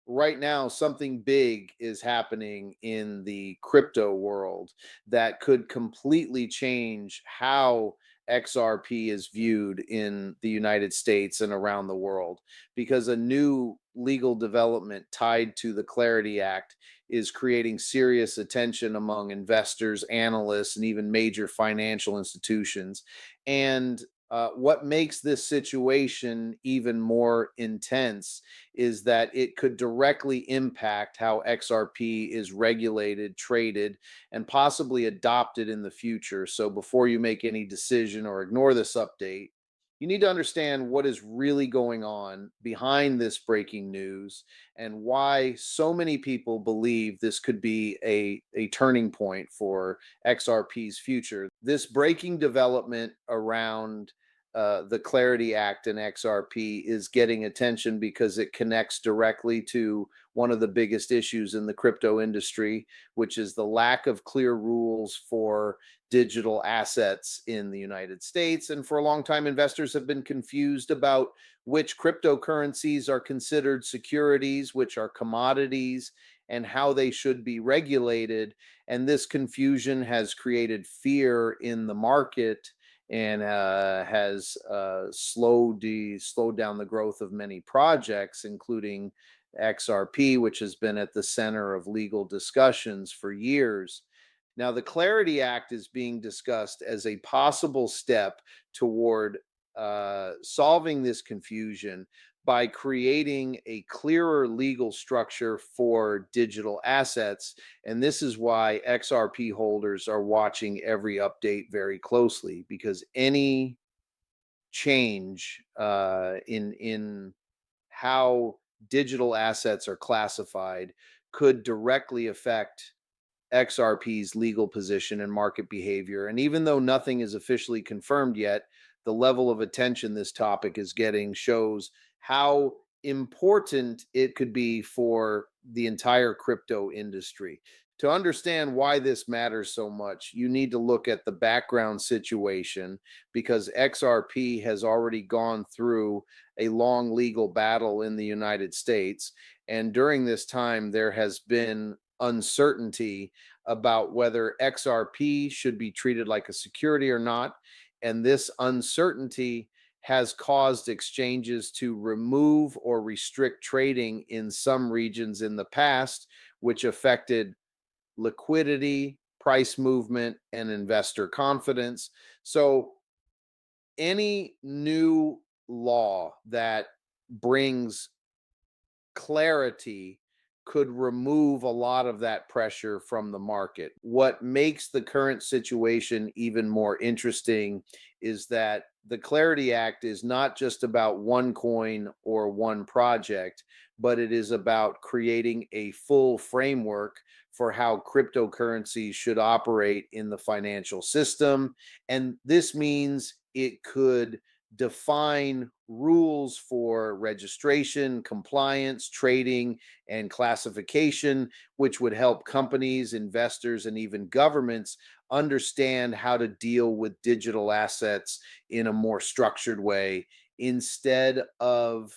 right now something big is happening in the crypto world that could completely change how XRP is viewed in the United States and around the world, because a new legal development tied to the Clarity Act is creating serious attention among investors, analysts, and even major financial institutions. And what makes this situation even more intense is that it could directly impact how XRP is regulated, traded, and possibly adopted in the future. So before you make any decision or ignore this update, you need to understand what is really going on behind this breaking news and why so many people believe this could be a turning point for XRP's future. This breaking development around the Clarity Act and XRP is getting attention because it connects directly to one of the biggest issues in the crypto industry, which is the lack of clear rules for digital assets in the United States. And for a long time, investors have been confused about which cryptocurrencies are considered securities, which are commodities, and how they should be regulated. And this confusion has created fear in the market and has slowed down the growth of many projects, including XRP, which has been at the center of legal discussions for years. Now, the Clarity Act is being discussed as a possible step toward solving this confusion by creating a clearer legal structure for digital assets. And this is why XRP holders are watching every update very closely, because any change in how digital assets are classified could directly affect XRP's legal position and market behavior. And even though nothing is officially confirmed yet, the level of attention this topic is getting shows how important it could be for the entire crypto industry. To understand why this matters so much, you need to look at the background situation, because XRP has already gone through a long legal battle in the United States. And during this time, there has been uncertainty about whether XRP should be treated like a security or not. And this uncertainty has caused exchanges to remove or restrict trading in some regions in the past, which affected liquidity, price movement, and investor confidence. So, any new law that brings clarity could remove a lot of that pressure from the market. What makes the current situation even more interesting is that the Clarity Act is not just about one coin or one project, but it is about creating a full framework for how cryptocurrencies should operate in the financial system. And this means it could define rules for registration, compliance, trading, and classification, which would help companies, investors, and even governments understand how to deal with digital assets in a more structured way instead of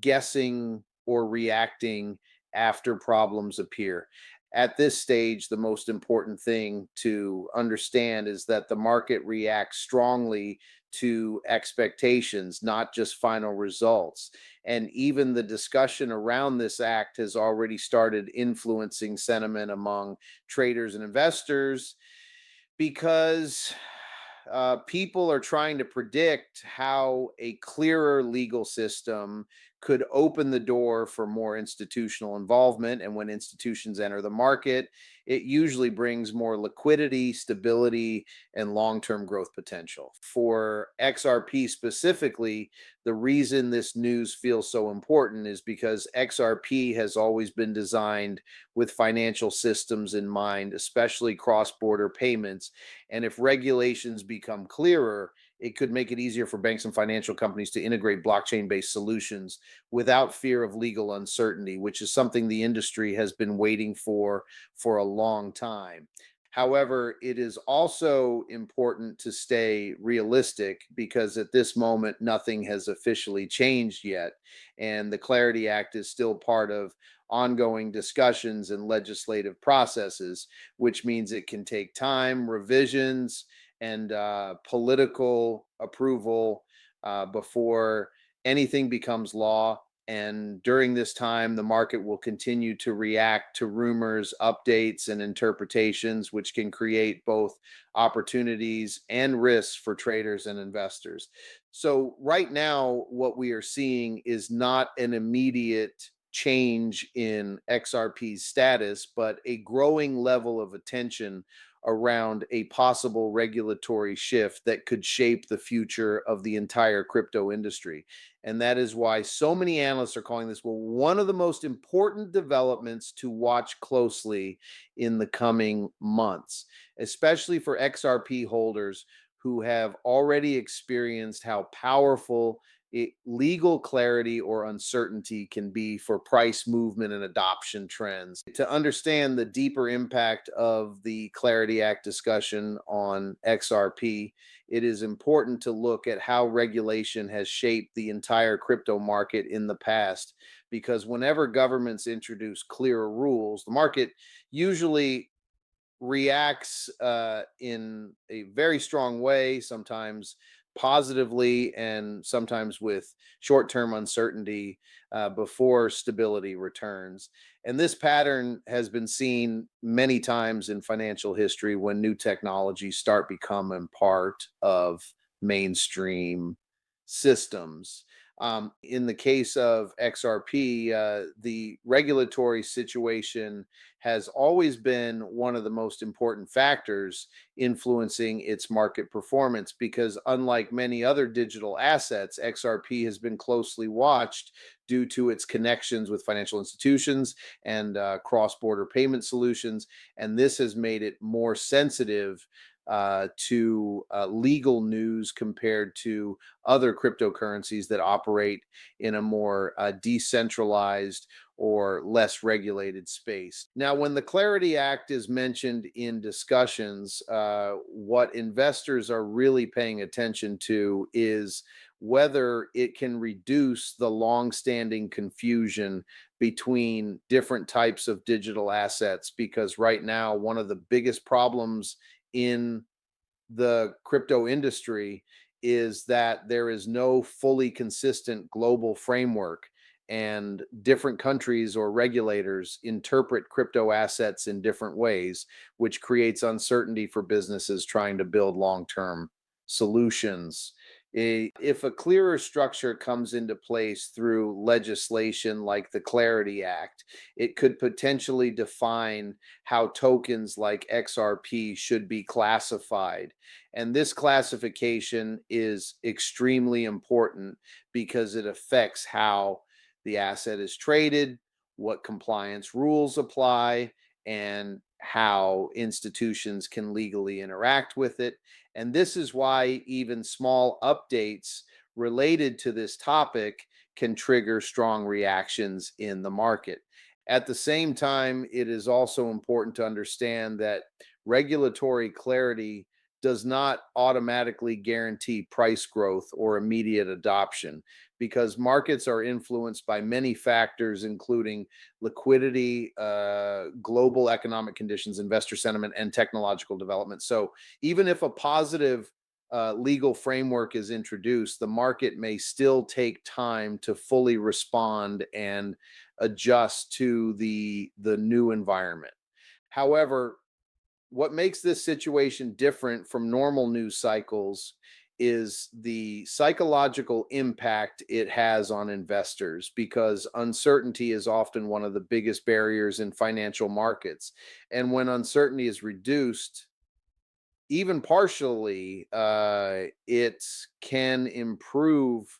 guessing or reacting after problems appear. At this stage, the most important thing to understand is that the market reacts strongly to expectations, not just final results. And even the discussion around this act has already started influencing sentiment among traders and investors, because people are trying to predict how a clearer legal system could open the door for more institutional involvement. And when institutions enter the market, it usually brings more liquidity, stability, and long term growth potential. For XRP specifically, the reason this news feels so important is because XRP has always been designed with financial systems in mind, especially cross border payments. And if regulations become clearer, it could make it easier for banks and financial companies to integrate blockchain based solutions without fear of legal uncertainty, which is something the industry has been waiting for a long time. However, it is also important to stay realistic because at this moment, nothing has officially changed yet. And the Clarity Act is still part of ongoing discussions and legislative processes, which means it can take time, revisions, and political approval before anything becomes law. And during this time, the market will continue to react to rumors, updates, and interpretations, which can create both opportunities and risks for traders and investors. So, right now, what we are seeing is not an immediate change in XRP's status, but a growing level of attention around a possible regulatory shift that could shape the future of the entire crypto industry. And that is why so many analysts are calling this one of the most important developments to watch closely in the coming months, especially for XRP holders who have already experienced how powerful legal clarity or uncertainty can be for price movement and adoption trends. To understand the deeper impact of the Clarity Act discussion on XRP, it is important to look at how regulation has shaped the entire crypto market in the past. Because whenever governments introduce clearer rules, the market usually reacts in a very strong way, sometimes positively, and sometimes with short term uncertainty before stability returns. And this pattern has been seen many times in financial history when new technologies start becoming part of mainstream systems. In the case of XRP, the regulatory situation has always been one of the most important factors influencing its market performance because, unlike many other digital assets, XRP has been closely watched due to its connections with financial institutions and cross border payment solutions. And this has made it more sensitive to legal news compared to other cryptocurrencies that operate in a more decentralized or less regulated space. Now, when the Clarity Act is mentioned in discussions, what investors are really paying attention to is whether it can reduce the long-standing confusion between different types of digital assets. Because right now, one of the biggest problems in the crypto industry is that there is no fully consistent global framework, and different countries or regulators interpret crypto assets in different ways, which creates uncertainty for businesses trying to build long-term solutions. If a clearer structure comes into place through legislation like the Clarity Act, it could potentially define how tokens like XRP should be classified. And this classification is extremely important because it affects how the asset is traded, what compliance rules apply, and how institutions can legally interact with it. And this is why even small updates related to this topic can trigger strong reactions in the market. At the same time, it is also important to understand that regulatory clarity does not automatically guarantee price growth or immediate adoption because markets are influenced by many factors, including liquidity, global economic conditions, investor sentiment, and technological development. So, even if a positive legal framework is introduced, the market may still take time to fully respond and adjust to the new environment. However, what makes this situation different from normal news cycles is the psychological impact it has on investors because uncertainty is often one of the biggest barriers in financial markets. And when uncertainty is reduced, even partially, it can improve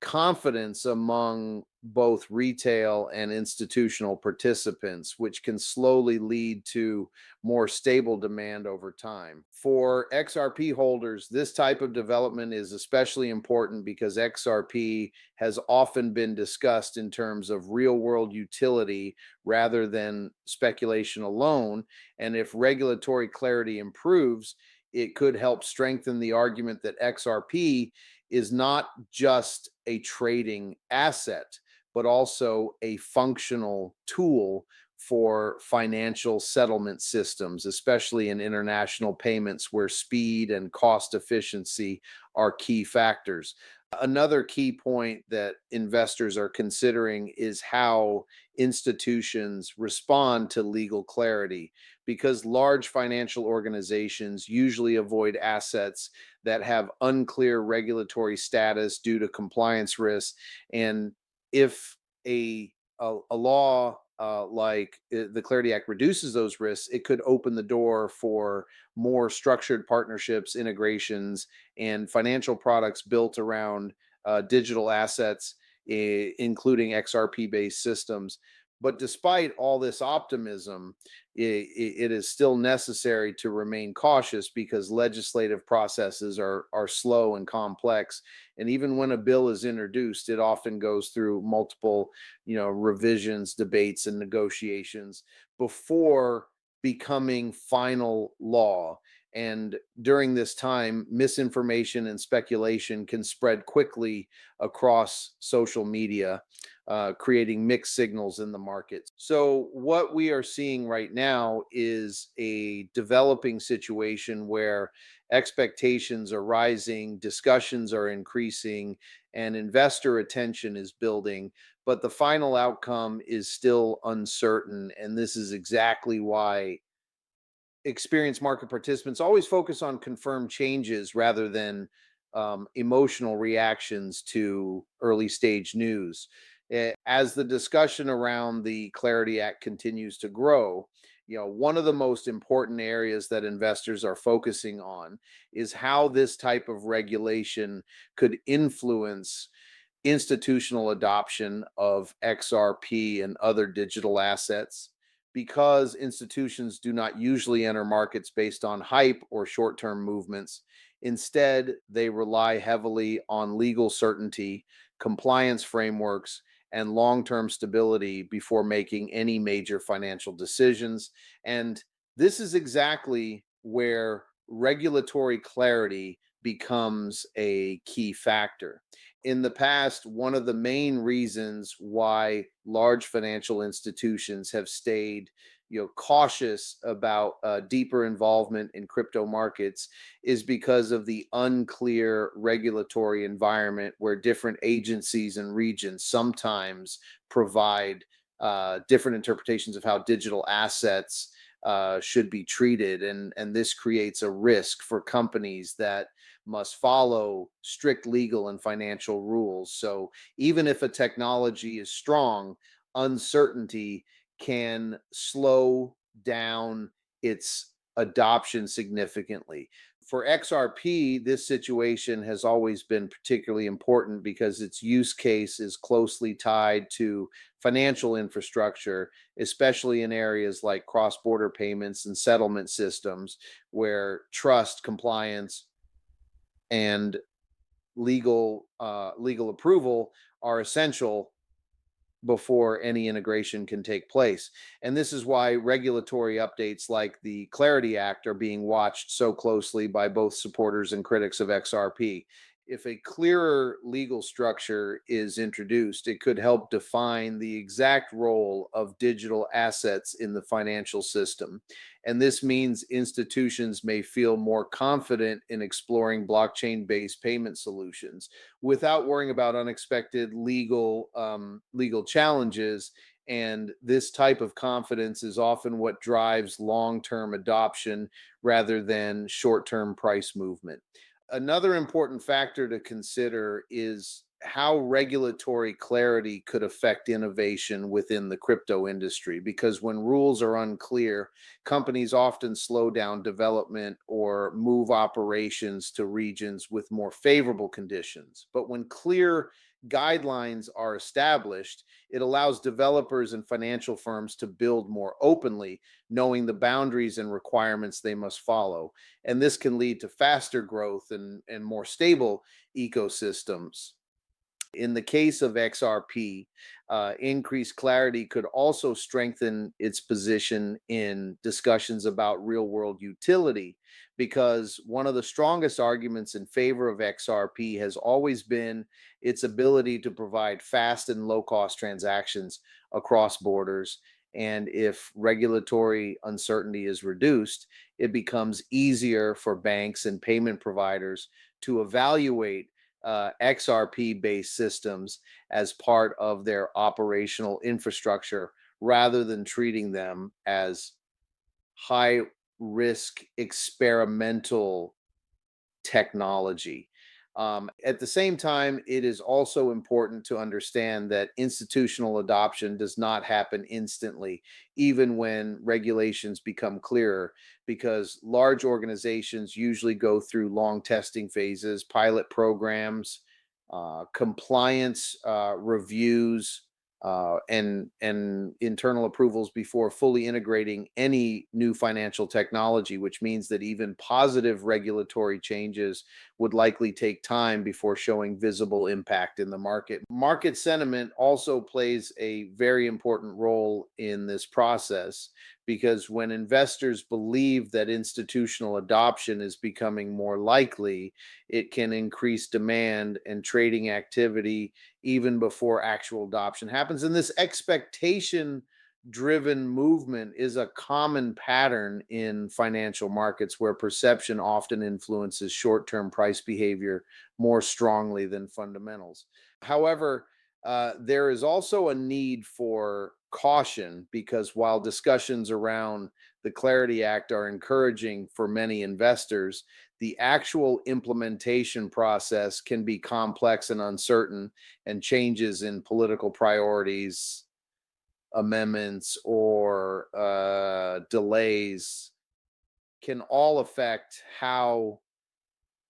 confidence among both retail and institutional participants, which can slowly lead to more stable demand over time. For XRP holders, this type of development is especially important because XRP has often been discussed in terms of real world utility rather than speculation alone. And if regulatory clarity improves, it could help strengthen the argument that XRP is not just a trading asset, but also a functional tool for financial settlement systems, especially in international payments where speed and cost efficiency are key factors. Another key point that investors are considering is how institutions respond to legal clarity, because large financial organizations usually avoid assets that have unclear regulatory status due to compliance risks. And if a law like the Clarity Act reduces those risks, it could open the door for more structured partnerships, integrations, and financial products built around digital assets, including XRP-based systems. But despite all this optimism, it is still necessary to remain cautious because legislative processes are slow and complex. And even when a bill is introduced, it often goes through multiple, revisions, debates, and negotiations before becoming final law. And during this time, misinformation and speculation can spread quickly across social media, creating mixed signals in the market. So, what we are seeing right now is a developing situation where expectations are rising, discussions are increasing, and investor attention is building. But the final outcome is still uncertain. And this is exactly why experienced market participants always focus on confirmed changes rather than emotional reactions to early stage news. As the discussion around the Clarity Act continues to grow, one of the most important areas that investors are focusing on is how this type of regulation could influence institutional adoption of XRP and other digital assets. Because institutions do not usually enter markets based on hype or short term movements. Instead, they rely heavily on legal certainty, compliance frameworks, and long term stability before making any major financial decisions. And this is exactly where regulatory clarity becomes a key factor. In the past, one of the main reasons why large financial institutions have stayed, cautious about deeper involvement in crypto markets is because of the unclear regulatory environment where different agencies and regions sometimes provide different interpretations of how digital assets should be treated, and this creates a risk for companies that must follow strict legal and financial rules. So even if a technology is strong, uncertainty can slow down its adoption significantly. For XRP, this situation has always been particularly important because its use case is closely tied to financial infrastructure, especially in areas like cross border payments and settlement systems, where trust, compliance, and legal approval are essential before any integration can take place. And this is why regulatory updates like the Clarity Act are being watched so closely by both supporters and critics of XRP. If a clearer legal structure is introduced, it could help define the exact role of digital assets in the financial system. And this means institutions may feel more confident in exploring blockchain based payment solutions without worrying about unexpected legal challenges. And this type of confidence is often what drives long-term adoption rather than short-term price movement. Another important factor to consider is how regulatory clarity could affect innovation within the crypto industry. Because when rules are unclear, companies often slow down development or move operations to regions with more favorable conditions. But when clear guidelines are established, it allows developers and financial firms to build more openly, knowing the boundaries and requirements they must follow. And this can lead to faster growth and more stable ecosystems. In the case of XRP, increased clarity could also strengthen its position in discussions about real world utility, because one of the strongest arguments in favor of XRP has always been its ability to provide fast and low cost transactions across borders. And if regulatory uncertainty is reduced, it becomes easier for banks and payment providers to evaluate XRP based systems as part of their operational infrastructure rather than treating them as high risk experimental technology. At the same time, it is also important to understand that institutional adoption does not happen instantly, even when regulations become clearer, because large organizations usually go through long testing phases, pilot programs, compliance reviews, and internal approvals before fully integrating any new financial technology, which means that even positive regulatory changes would likely take time before showing visible impact in the market. Market sentiment also plays a very important role in this process, because when investors believe that institutional adoption is becoming more likely, it can increase demand and trading activity even before actual adoption happens. And this expectation driven movement is a common pattern in financial markets, where perception often influences short term price behavior more strongly than fundamentals. However, there is also a need for caution, because while discussions around the Clarity Act are encouraging for many investors, the actual implementation process can be complex and uncertain, and changes in political priorities, amendments, or delays can all affect how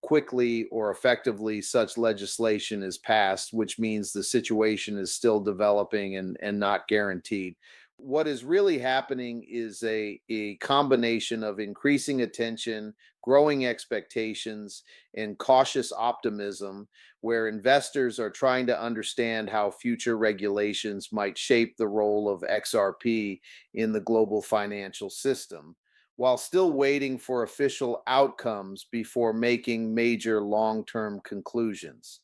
quickly or effectively such legislation is passed, which means the situation is still developing and not guaranteed. What is really happening is a combination of increasing attention, growing expectations, and cautious optimism, where investors are trying to understand how future regulations might shape the role of XRP in the global financial system, while still waiting for official outcomes before making major long term conclusions.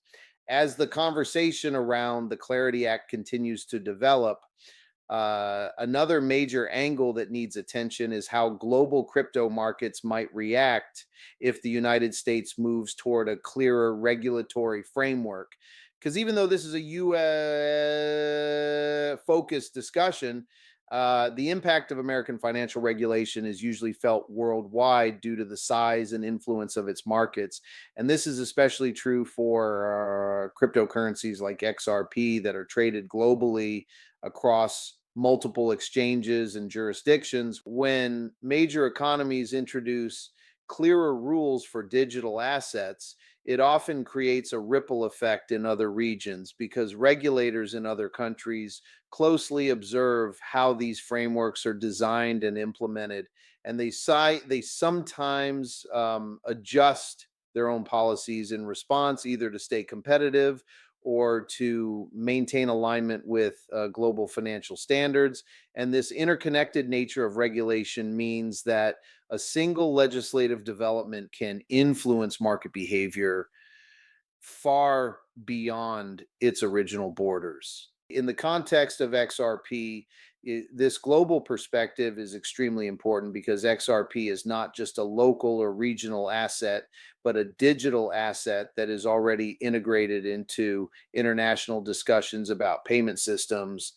As the conversation around the Clarity Act continues to develop, another major angle that needs attention is how global crypto markets might react if the United States moves toward a clearer regulatory framework. Because even though this is a US focused discussion, the impact of American financial regulation is usually felt worldwide due to the size and influence of its markets. And this is especially true for cryptocurrencies like XRP that are traded globally across multiple exchanges and jurisdictions. When major economies introduce clearer rules for digital assets, it often creates a ripple effect in other regions, because regulators in other countries closely observe how these frameworks are designed and implemented, and they sometimes adjust their own policies in response, either to stay competitive or to maintain alignment with global financial standards. And this interconnected nature of regulation means that a single legislative development can influence market behavior far beyond its original borders. In the context of XRP, this global perspective is extremely important, because XRP is not just a local or regional asset, but a digital asset that is already integrated into international discussions about payment systems,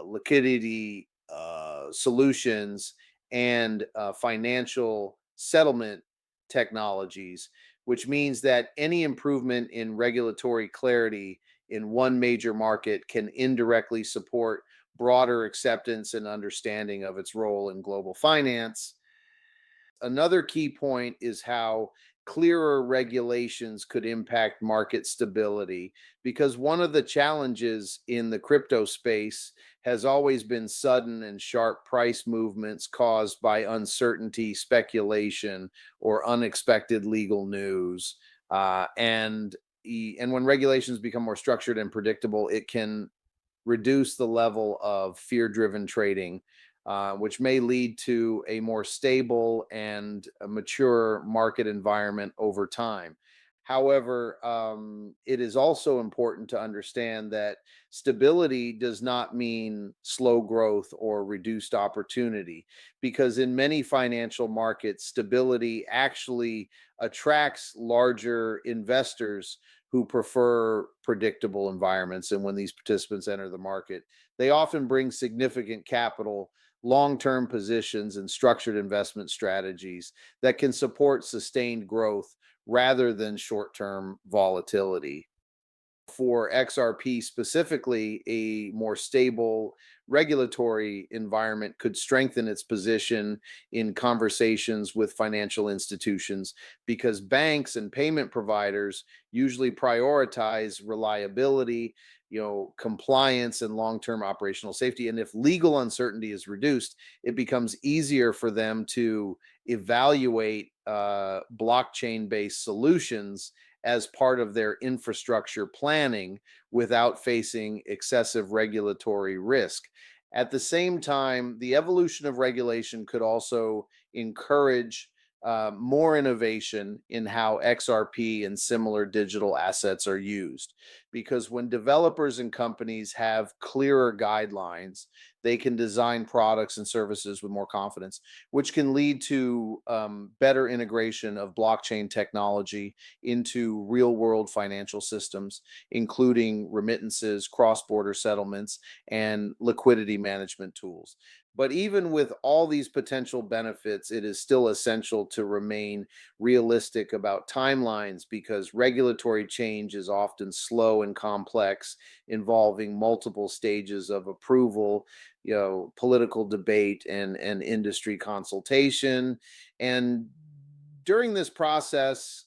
liquidity solutions, and financial settlement technologies, which means that any improvement in regulatory clarity in one major market can indirectly support broader acceptance and understanding of its role in global finance. Another key point is how clearer regulations could impact market stability, because one of the challenges in the crypto space has always been sudden and sharp price movements caused by uncertainty, speculation, or unexpected legal news. And when regulations become more structured and predictable, it can reduce the level of fear driven trading, which may lead to a more stable and a mature market environment over time. However, it is also important to understand that stability does not mean slow growth or reduced opportunity, because in many financial markets, stability actually attracts larger investors who prefer predictable environments. And when these participants enter the market, they often bring significant capital, long term positions, and structured investment strategies that can support sustained growth rather than short term volatility. For XRP specifically, a more stable regulatory environment could strengthen its position in conversations with financial institutions, because banks and payment providers usually prioritize reliability, compliance, and long-term operational safety. And if legal uncertainty is reduced, it becomes easier for them to evaluate blockchain-based solutions as part of their infrastructure planning without facing excessive regulatory risk. At the same time, the evolution of regulation could also encourage more innovation in how XRP and similar digital assets are used. Because when developers and companies have clearer guidelines, they can design products and services with more confidence, which can lead to better integration of blockchain technology into real world financial systems, including remittances, cross border settlements, and liquidity management tools. But even with all these potential benefits, it is still essential to remain realistic about timelines, because regulatory change is often slow and complex, involving multiple stages of approval, political debate, and industry consultation. And during this process,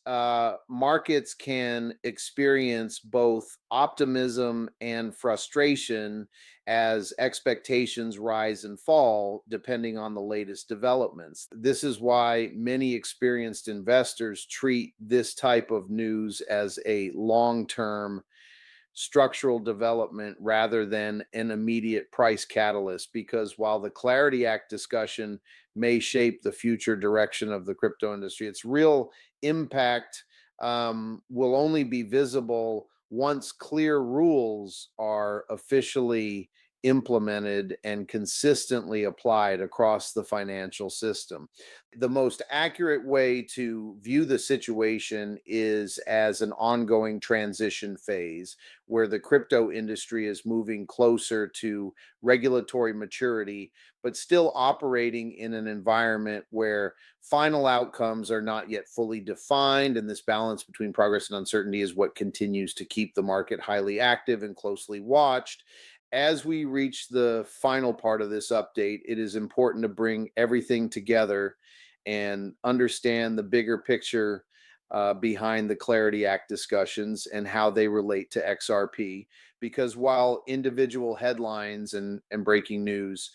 markets can experience both optimism and frustration as expectations rise and fall depending on the latest developments. This is why many experienced investors treat this type of news as a long term structural development rather than an immediate price catalyst. Because while the Clarity Act discussion may shape the future direction of the crypto industry, its real impact will only be visible once clear rules are officially implemented and consistently applied across the financial system. The most accurate way to view the situation is as an ongoing transition phase, where the crypto industry is moving closer to regulatory maturity, but still operating in an environment where final outcomes are not yet fully defined. And this balance between progress and uncertainty is what continues to keep the market highly active and closely watched. As we reach the final part of this update, it is important to bring everything together and understand the bigger picture behind the Clarity Act discussions and how they relate to XRP. Because while individual headlines and breaking news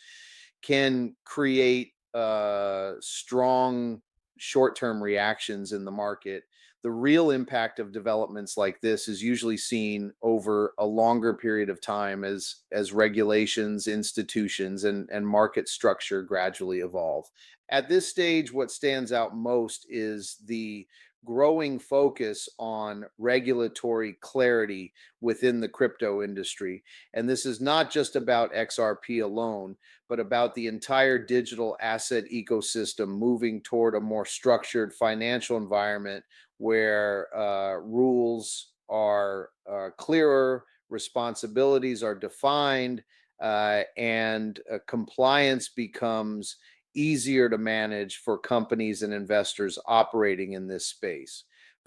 can create strong short term reactions in the market, the real impact of developments like this is usually seen over a longer period of time as regulations, institutions, and market structure gradually evolve. At this stage, what stands out most is the growing focus on regulatory clarity within the crypto industry. And this is not just about XRP alone, but about the entire digital asset ecosystem moving toward a more structured financial environment where rules are clearer, responsibilities are defined, and compliance becomes easier to manage for companies and investors operating in this space.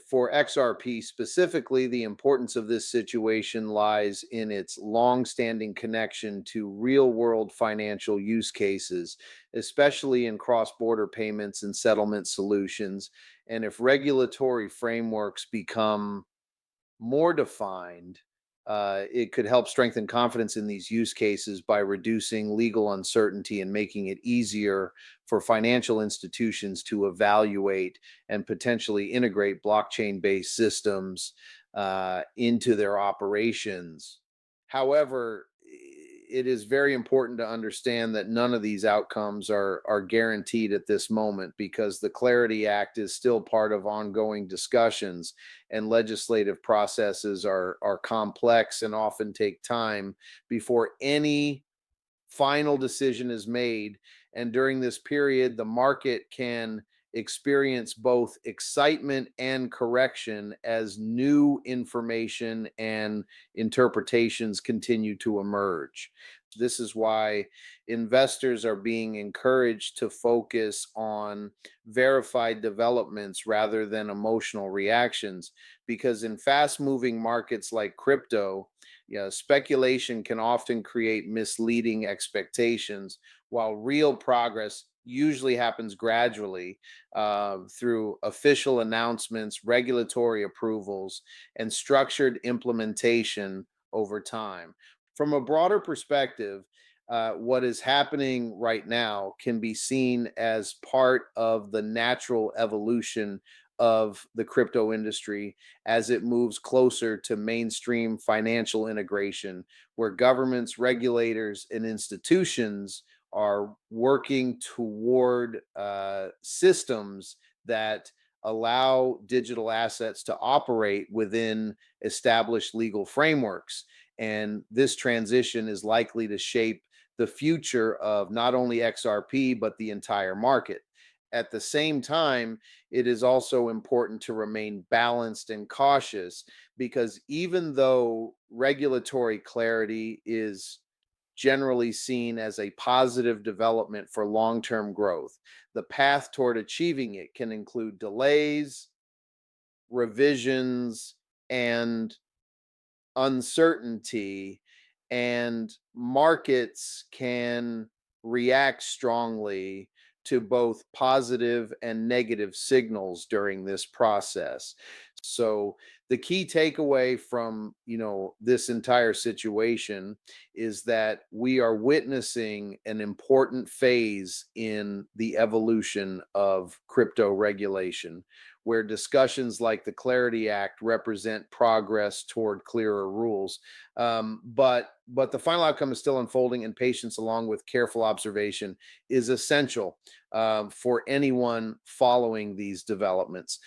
For XRP specifically, the importance of this situation lies in its long-standing connection to real-world financial use cases, especially in cross-border payments and settlement solutions. And if regulatory frameworks become more defined, it could help strengthen confidence in these use cases by reducing legal uncertainty and making it easier for financial institutions to evaluate and potentially integrate blockchain based systems into their operations. However, it is very important to understand that none of these outcomes are guaranteed at this moment because the Clarity Act is still part of ongoing discussions, and legislative processes are complex and often take time before any final decision is made. And during this period, the market can experience both excitement and correction as new information and interpretations continue to emerge. This is why investors are being encouraged to focus on verified developments rather than emotional reactions. Because in fast moving markets like crypto, speculation can often create misleading expectations, while real progress usually happens gradually through official announcements, regulatory approvals, and structured implementation over time. From a broader perspective, what is happening right now can be seen as part of the natural evolution of the crypto industry as it moves closer to mainstream financial integration, where governments, regulators, and institutions are working toward systems that allow digital assets to operate within established legal frameworks. And this transition is likely to shape the future of not only XRP, but the entire market. At the same time, it is also important to remain balanced and cautious because even though regulatory clarity is generally seen as a positive development for long term growth, the path toward achieving it can include delays, revisions, and uncertainty, and markets can react strongly to both positive and negative signals during this process. So the key takeaway from, this entire situation is that we are witnessing an important phase in the evolution of crypto regulation, where discussions like the Clarity Act represent progress toward clearer rules. But the final outcome is still unfolding, and patience, along with careful observation, is essential for anyone following these developments.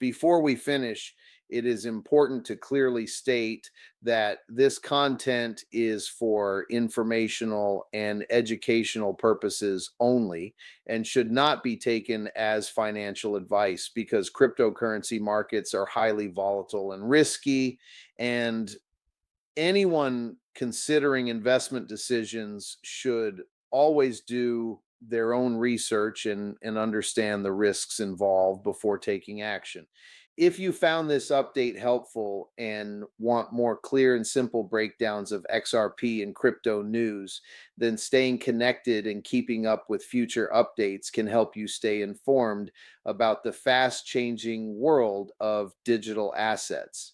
Before we finish, it is important to clearly state that this content is for informational and educational purposes only and should not be taken as financial advice, because cryptocurrency markets are highly volatile and risky, and anyone considering investment decisions should always do their own research and understand the risks involved before taking action. If you found this update helpful and want more clear and simple breakdowns of XRP and crypto news, then staying connected and keeping up with future updates can help you stay informed about the fast changing world of digital assets.